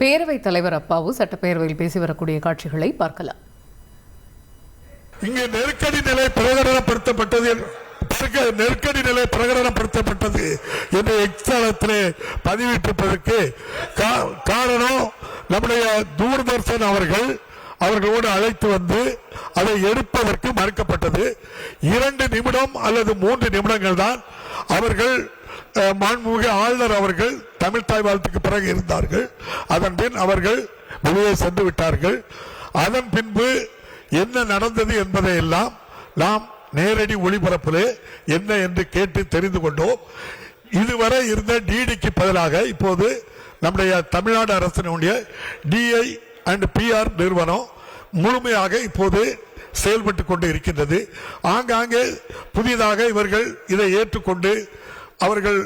பேரவைத் தலைவர் அப்பாவு சட்டப்பேரவையில் பேசி வரக்கூடிய காட்சிகளை பார்க்கலாம். இங்கே நெருக்கடி நிலை பிரகடனப்படுத்தப்பட்டது என்று எக்ஸாலத்திலே பதிவிட்டிருப்பதற்கு காரணம் நம்முடைய தூர்தர்ஷன் அவர்களோடு அழைத்து வந்து அதை எடுப்பதற்கு மறுக்கப்பட்டது. 2 நிமிடம் அல்லது 3 நிமிடங்கள் தான் அவர்கள் மாண்புமிகு ஆளுநர் அவர்கள் தமிழ் தாய் வாழ்த்துக்கு பிறகு இருந்தார்கள். அதன் பின் அவர்கள் வெளியே சென்று விட்டார்கள். அதன் பின்பு என்ன நடந்தது என்பதை எல்லாம் நாம் நேரடி ஒளிபரப்பிலே என்ன என்று கேட்டு தெரிந்து கொண்டோம். இதுவரை இருந்த டிடிக்கு பதிலாக இப்போது நம்முடைய தமிழ்நாடு அரசினுடைய டிஐ அண்ட் பிஆர் நிறுவனம் முழுமையாக இப்போது செயல்பட்டு கொண்டு இருக்கின்றது. ஆங்காங்கே புதிதாக இவர்கள் இதை ஏற்றுக்கொண்டு அவர்கள்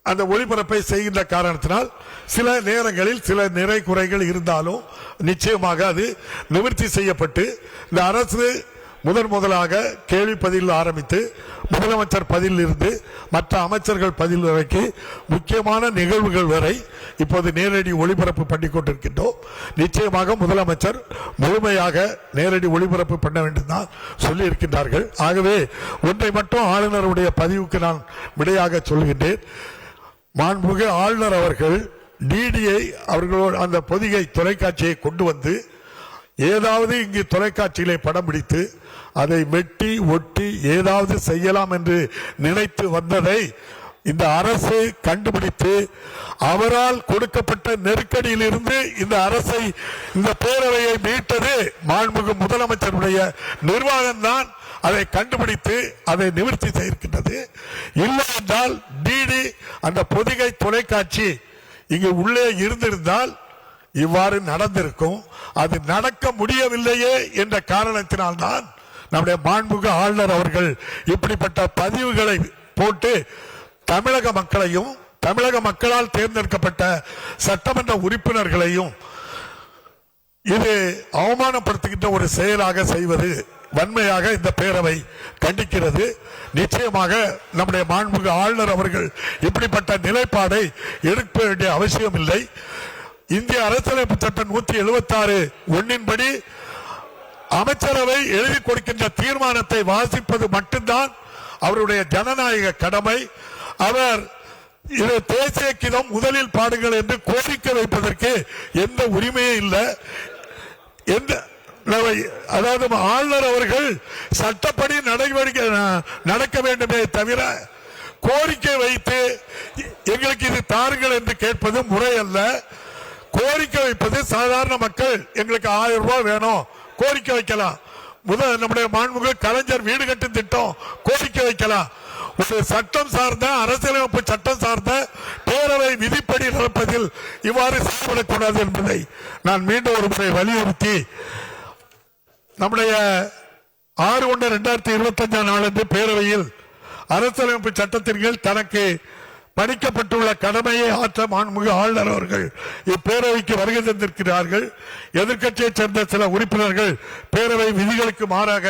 அந்த ஒளிபரப்பை செய்கின்ற காரணத்தினால் சில நேரங்களில் சில நிறை குறைகள் இருந்தாலும் நிச்சயமாக அது நிவர்த்தி செய்யப்பட்டு இந்த அரசு முதலாக கேள்வி பதில் ஆரம்பித்து முதலமைச்சர் பதில் இருந்து மற்ற அமைச்சர்கள் பதில் வரைக்கும் முக்கியமான நிகழ்வுகள் வரை இப்போது நேரடி ஒளிபரப்பு பண்ணி கொண்டிருக்கின்றோம். நிச்சயமாக முதலமைச்சர் முழுமையாக நேரடி ஒளிபரப்பு பண்ண வேண்டும் தான் சொல்லி இருக்கின்றார்கள். ஆகவே ஒன்றை மட்டும் ஆளுநருடைய பதிவுக்கு நான் விடையாக சொல்கின்றேன். மாண்புமிகு ஆளுநர் அவர்கள் டிடியை அவர்களோடு அந்த பொதிகை தொலைக்காட்சியை கொண்டு வந்து ஏதாவது இங்கு தொலைக்காட்சியிலே படம் பிடித்து அதை வெட்டி ஒட்டி ஏதாவது செய்யலாம் என்று நினைத்து வந்ததை இந்த அரசு கண்டுபிடித்து அவரால் கொடுக்கப்பட்ட நெருக்கடியில் இருந்து இந்த அரசை இந்த பேரவையை மீட்டது மாண்புமிகு முதலமைச்சருடைய நிர்வாகம் தான். அதை கண்டுபிடித்து அதை நிவர்த்தி செய்திருக்கின்றது. இல்லை என்றால் டிடி அந்த பொதிகை தொலைக்காட்சி இங்கு உள்ளே இருந்திருந்தால் இவ்வாறு நடந்திருக்கும். அது நடக்க முடியவில்லையே என்ற காரணத்தினால்தான் நம்முடைய மாண்புமிகு ஆளுநர் அவர்கள் இப்படிப்பட்ட பதிவுகளை போட்டு தமிழக மக்களையும் தமிழக மக்களால் தேர்ந்தெடுக்கப்பட்ட சட்டமன்ற உறுப்பினர்களையும் இது அவமானப்படுத்துகின்ற ஒரு செயலாக செய்வது வன்மையாக இந்த பேரவை கண்டிக்கிறது. நிச்சயமாக நம்முடைய மாண்புமிகு ஆளுநர் அவர்கள் இப்படிப்பட்ட நிலைப்பாடை எடுக்க வேண்டிய அவசியம் இல்லை. இந்திய அரசியலமைப்பு சட்டம் 176 படி அமைச்சரவை எழுதி கொடுக்கின்ற தீர்மானத்தை வாசிப்பது மட்டும்தான் அவருடைய ஜனநாயக கடமை. அவர் இது தேசிய கீதம் முதலில் பாடுங்கள் என்று கோரிக்கை வைப்பதற்கு எந்த உரிமையும் இல்லை. அதாவது ஆளுநர் அவர்கள் சட்டப்படி நடவடிக்கை நடக்க வேண்டுமே தவிர கோரிக்கை வைத்து எங்களுக்கு இது தாருங்கள் என்று கேட்பது முறை அல்ல. கோரிக்கை வைப்பது சாதாரண மக்கள் எங்களுக்கு 1000 ரூபாய் வேணும் கோரிக்கை வைக்கலாம். நம்முடைய மாண்புமிகு கலைஞர் வீடு கட்டும் திட்டம் கோரிக்கை வைக்கலாம். ஒரு சட்டம் சார்ந்த அரசியலமைப்பு சட்டம் சார்ந்த பேரவை விதிப்படி நடப்பதில் இவ்வாறு செயல்படக்கூடாது என்பதை நான் மீண்டும் ஒரு முறை வலியுறுத்தி நம்முடைய 6/1/2025 பேரவையில் அரசியலமைப்பு சட்டத்தின் கீழ் தனக்கு பணிக்கப்பட்டுள்ள கடமையை ஆற்ற மாண்புமிகு ஆளுநர் அவர்கள் இப்பேரவைக்கு வருகை தந்திருக்கிறார்கள். எதிர்க்கட்சியைச் சேர்ந்த சில உறுப்பினர்கள் பேரவை விதிகளுக்கு மாறாக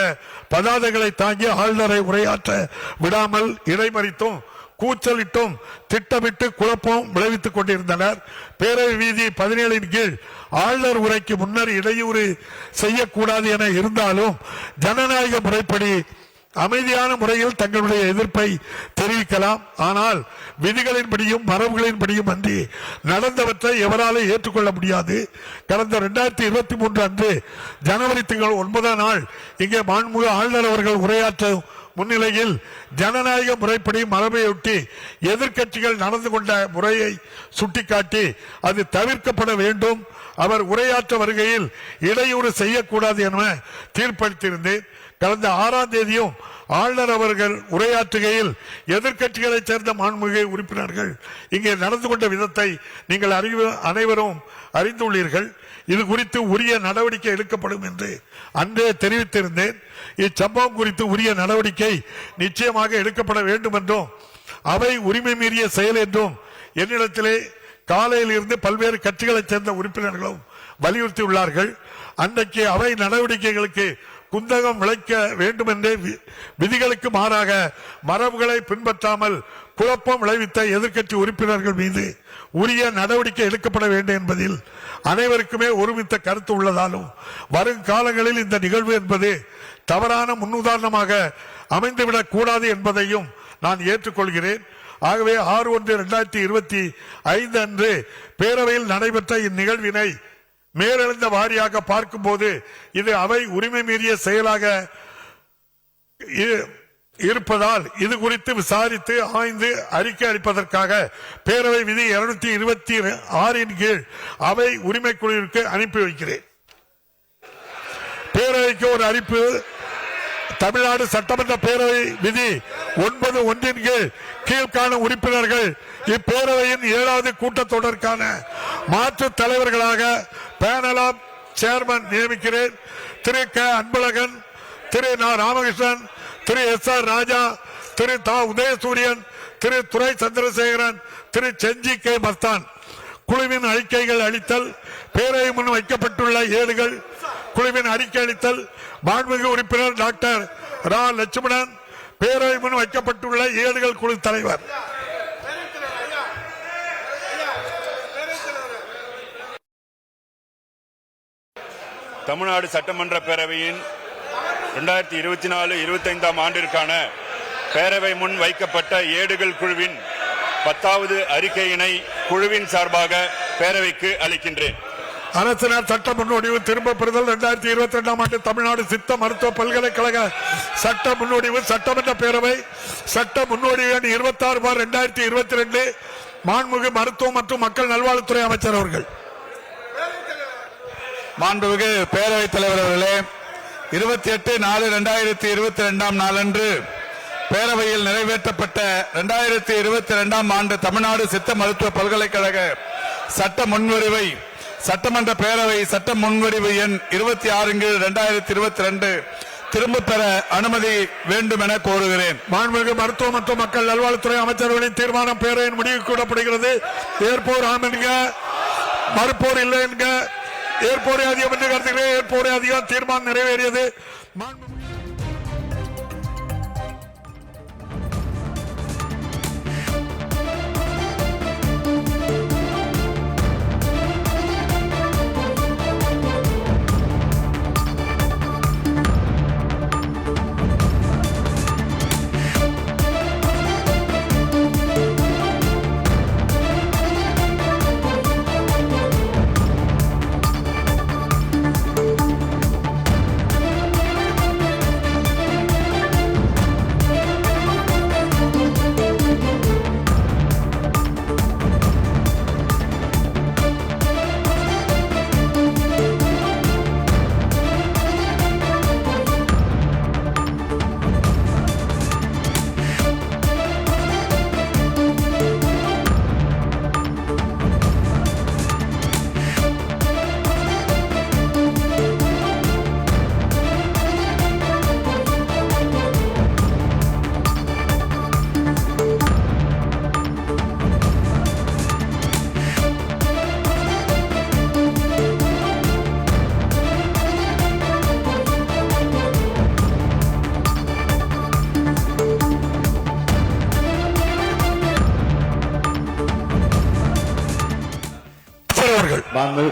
பதாதைகளை தாங்கி ஆளுநரை உரையாற்ற விடாமல் இடைமறித்தும் கூச்சலிட்டும் திட்டமிட்டு குழப்பம் விளைவித்துக் கொண்டிருந்தனர். பேரவை விதி 17 கீழ் ஆளுநர் உரைக்கு முன்னர் இடையூறு செய்யக்கூடாது என இருந்தாலும் ஜனநாயக முறைப்படி அமைதியான முறையில் தங்களுடைய எதிர்ப்பை தெரிவிக்கலாம். ஆனால் விதிகளின்படியும் மரபுகளின்படியும் அன்றி நடந்தவற்றை எவராலும் ஏற்றுக்கொள்ள முடியாது. கடந்த 2023 அன்று ஜனவரி திங்கள் 9ஆம் நாள் இங்கே மாண்புமிகு ஆளுநர் அவர்கள் உரையாற்றும் முன்னிலையில் ஜனநாயக முறைப்படி மரபையொட்டி எதிர்க்கட்சிகள் நடந்து கொண்ட முறையை சுட்டிக்காட்டி அது தவிர்க்கப்பட வேண்டும். அவர் உரையாற்ற வருகையில் இடையூறு செய்யக்கூடாது என தீர்ப்பளித்திருந்தேன். கடந்த 6ஆம் தேதியும் ஆளுநர் அவர்கள் உரையாற்றுகையில் எதிர்க்கட்சிகளைச் சேர்ந்த மாண்புமிகு உறுப்பினர்கள் இங்கே நடந்து கொண்ட விதத்தை நீங்கள் அனைவரும் அறிந்துள்ளீர்கள். இது குறித்து உரிய நடவடிக்கை எடுக்கப்படும் என்று அன்றே தெரிவித்திருந்தேன். இச்சம்பவம் குறித்து உரிய நடவடிக்கை நிச்சயமாக எடுக்கப்பட வேண்டும் என்றும் அவை உரிமை மீறிய செயல் என்றும் என்னிடத்திலே காலையில் இருந்து பல்வேறு கட்சிகளைச் சேர்ந்த உறுப்பினர்களும் வலியுறுத்தியுள்ளார்கள். அன்றைக்கு அவை நடவடிக்கைகளுக்கு குந்தகம் விளைக்க வேண்டும் என்றே விதிகளுக்கு மாறாக மரபுகளை பின்பற்றாமல் குழப்பம் விளைவித்த எதிர்க்கட்சி உறுப்பினர்கள் மீது உரிய நடவடிக்கை எடுக்கப்பட வேண்டும் என்பதில் அனைவருக்குமே ஒருமித்த கருத்து உள்ளதாலும் வருங்காலங்களில் இந்த நிகழ்வு என்பது தவறான முன்னுதாரணமாக அமைந்துவிடக் கூடாது என்பதையும் நான் ஏற்றுக்கொள்கிறேன். ஆகவே 6/1/2025 அன்று பேரவையில் நடைபெற்ற இந்நிகழ்வினை மேலெழுந்த வாரியாக பார்க்கும்போது இது அவை உரிமை மீறிய செயலாக இருப்பதால் இது குறித்து விசாரித்து ஆய்ந்து அறிக்கை அளிப்பதற்காக பேரவை விதி 226 கீழ் அவை உரிமை குழுவிற்கு அனுப்பி வைக்கிறேன். பேரவைக்கு ஒரு அறிப்பு. தமிழ்நாடு சட்டமன்ற பேரவை விதி 9(1) கீழ் கீழ்காணும் உறுப்பினர்கள் இப்பேரவையின் 7வது கூட்டத்தொடருக்கான மாற்று தலைவர்களாக பேனல் ஆப் சேர்மன் நியமிக்கிறேன். திரு க அன்பழகன், திரு நா ராமகிருஷ்ணன், திரு SR ராஜா, திரு தா உதயசூரியன், திரு துரை சந்திரசேகரன், திரு செஞ்சி கே மஸ்தான். குழுவின் அறிக்கைகள் அளித்தல். பேரவை முன் வைக்கப்பட்டுள்ள ஏடுகள். குழுவின் அறிக்கை அளித்தல். மாண்புமிகு உறுப்பினர் டாக்டர் ரா லட்சுமணன். பேரவை முன் வைக்கப்பட்டுள்ள ஏடுகள் குழு தலைவர். தமிழ்நாடு சட்டமன்ற பேரவையின் 2024-25 ஆண்டிற்கான பேரவை முன் வைக்கப்பட்ட ஏடுகள் குழுவின் 10வது அறிக்கையினை குழுவின் சார்பாக பேரவைக்கு அளிக்கின்றேன். அரசினர் சட்ட முன்வடிவு திரும்ப பெறுதல். 2022 ஆண்டு தமிழ்நாடு சித்த மருத்துவ பல்கலைக்கழக சட்ட முன்வடிவு சட்டமன்ற பேரவை சட்ட முன்வடிவு எண் 26/2022 மாண்புமிகு மருத்துவம் மற்றும் மக்கள் நல்வாழ்வுத்துறை அமைச்சர் அவர்கள். மாண்புமிகு பேரவைத் தலைவர் அவர்களே, 28/4/2022 நாளன்று பேரவையில் நிறைவேற்றப்பட்ட 2022 ஆண்டு தமிழ்நாடு சித்த மருத்துவ பல்கலைக்கழக சட்ட முன்வடிவை சட்டமன்ற பேரவை சட்ட முன்வடிவு எண் 26/2022 திரும்ப பெற அனுமதி வேண்டும் என கோருகிறேன். மாண்புமிகு மருத்துவ மற்றும் மக்கள் நல்வாழ்வுத்துறை அமைச்சர்களின் தீர்மானம் பேரவையின் முடிவு கூறப்படுகிறது. ஏற்போர் ஆம் என்க, மறுப்போர் இல்லை என்க. ஏற்போரே அதிகம் என்று கருதுகிறேன். ஏற்போரே அதிகம். தீர்மானம் நிறைவேறியது.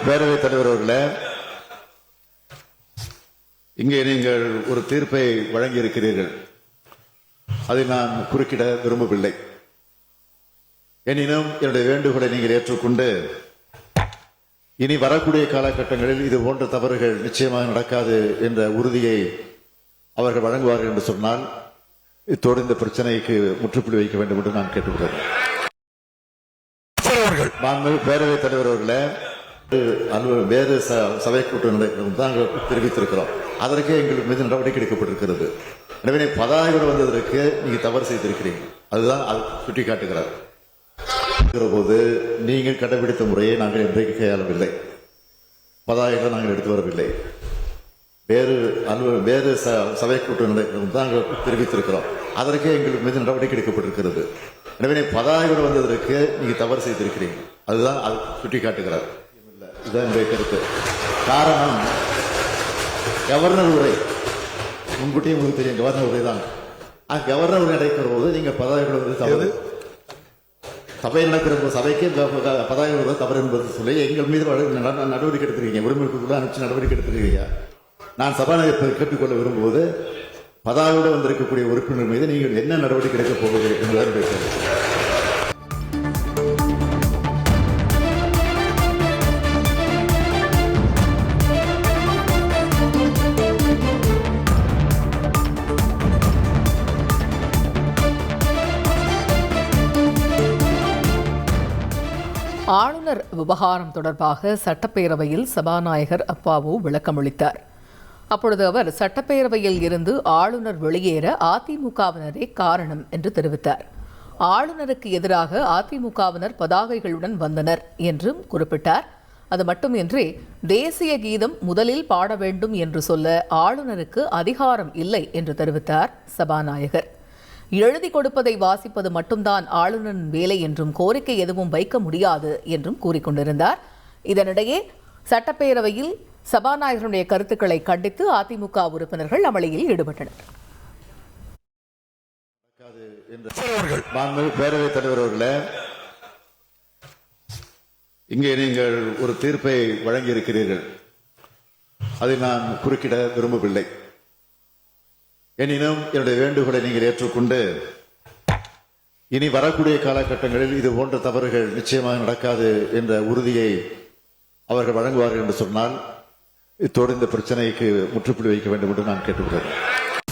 பேரவைத் தலைவர் அவர்களே, இங்கே நீங்கள் ஒரு தீர்ப்பை வழங்கி இருக்கிறீர்கள். அதை நான் குறுக்கிட விரும்பவில்லை. எனினும் என்னுடைய வேண்டுகோளை நீங்கள் ஏற்றுக்கொண்டு இனி வரக்கூடிய காலகட்டங்களில் இது போன்ற தவறுகள் நிச்சயமாக நடக்காது என்ற உறுதியை அவர்கள் வழங்குவார்கள் என்று சொன்னால் இத்தோடு இந்த பிரச்சனைக்கு முற்றுப்புள்ளி வைக்க வேண்டும் என்று நான் கேட்டுக்கொள்கிறேன். பேரவைத் தலைவர் அவர்களே, வேறு சபை கூட்டம் நாங்கள் தெரிவித்திருக்கிறோம். அதற்கே எங்கள் மீது நடவடிக்கை எடுக்கப்பட்டிருக்கிறது. எனவே பதாகைகள் வந்ததற்கு நீங்க தவறு செய்திருக்கிறீங்க. அதுதான் சுட்டி காட்டுகிறார். போது நீங்கள் கடைபிடித்த முறையை நாங்கள் இன்றைக்கு கையாளவில்லை. பதாகைகளை நாங்கள் எடுத்து வரவில்லை. வேறு சபை கூட்டம் நாங்கள் தெரிவித்திருக்கிறோம். அதற்கே எங்கள் மீது நடவடிக்கை எடுக்கப்பட்டிருக்கிறது. எனவே பதாகைகள் வந்ததற்கு நீங்க தவறு செய்திருக்கிறீங்க. அதுதான் சுட்டி காட்டுகிறார். இதுதான் என்னுடைய கருத்து. காரணம், கவர்னர் உரை முன்கூட்டியே உங்களுக்கு தெரியும். கவர்னர் உரை தான். கவர்னர் உரை நடைபெற போது நீங்க பதாகைகள் வந்து தவறு சபை நடக்கிற சபைக்கு 10,000 ரூபாய் தவறு என்பது சொல்லி எங்கள் மீது நடவடிக்கை எடுத்திருக்கீங்க, உரிமைக்குள்ள அனுப்பிச்சு நடவடிக்கை எடுத்திருக்கீங்க. நான் சபாநாயகர் கேட்டுக்கொள்ள விரும்புவது 10,000 வந்திருக்கக்கூடிய உறுப்பினர் மீது நீங்கள் என்ன நடவடிக்கை எடுக்கப் போவது என்பதுதான் கேள்வி. ஆளுநர் விவகாரம் தொடர்பாக சட்டப்பேரவையில் சபாநாயகர் அப்பாவு விளக்கமளித்தார். அப்பொழுது அவர் சட்டப்பேரவையில் இருந்து ஆளுநர் வெளியேற அதிமுகவினரே காரணம் என்று தெரிவித்தார். ஆளுநருக்கு எதிராக அதிமுகவினர் பதாகைகளுடன் வந்தனர் என்றும் குறிப்பிட்டார். அது மட்டுமின்றி தேசிய கீதம் முதலில் பாட வேண்டும் என்று சொல்ல ஆளுநருக்கு அதிகாரம் இல்லை என்று தெரிவித்தார் சபாநாயகர். எழுதி கொடுப்பதை வாசிப்பது மட்டும்தான் ஆளுநரின் வேலை என்றும் கோரிக்கை எதுவும் வைக்க முடியாது என்றும் கூறிக்கொண்டிருந்தார். இதனிடையே சட்டப்பேரவையில் சபாநாயகருடைய கருத்துக்களை கண்டித்து அதிமுக உறுப்பினர்கள் அமளியில் ஈடுபட்டனர். பேரவைத் தலைவர் அவர்களே, இங்கே நீங்கள் ஒரு தீர்ப்பை வழங்கியிருக்கிறீர்கள், அதை நான் குறுக்கிட விரும்பவில்லை. எனினும் என்னுடைய வேண்டுகோளை நீங்கள் ஏற்றுக்கொண்டு இனி வரக்கூடிய காலகட்டங்களில் இது போன்ற தவறுகள் நிச்சயமாக நடக்காது என்ற உறுதியை அவர்கள் வழங்குவார்கள் என்று சொன்னால் இத்தோடு இந்த பிரச்சனைக்கு முற்றுப்புள்ளி வைக்க வேண்டும் என்று நான் கேட்டுக்கொள்கிறேன்.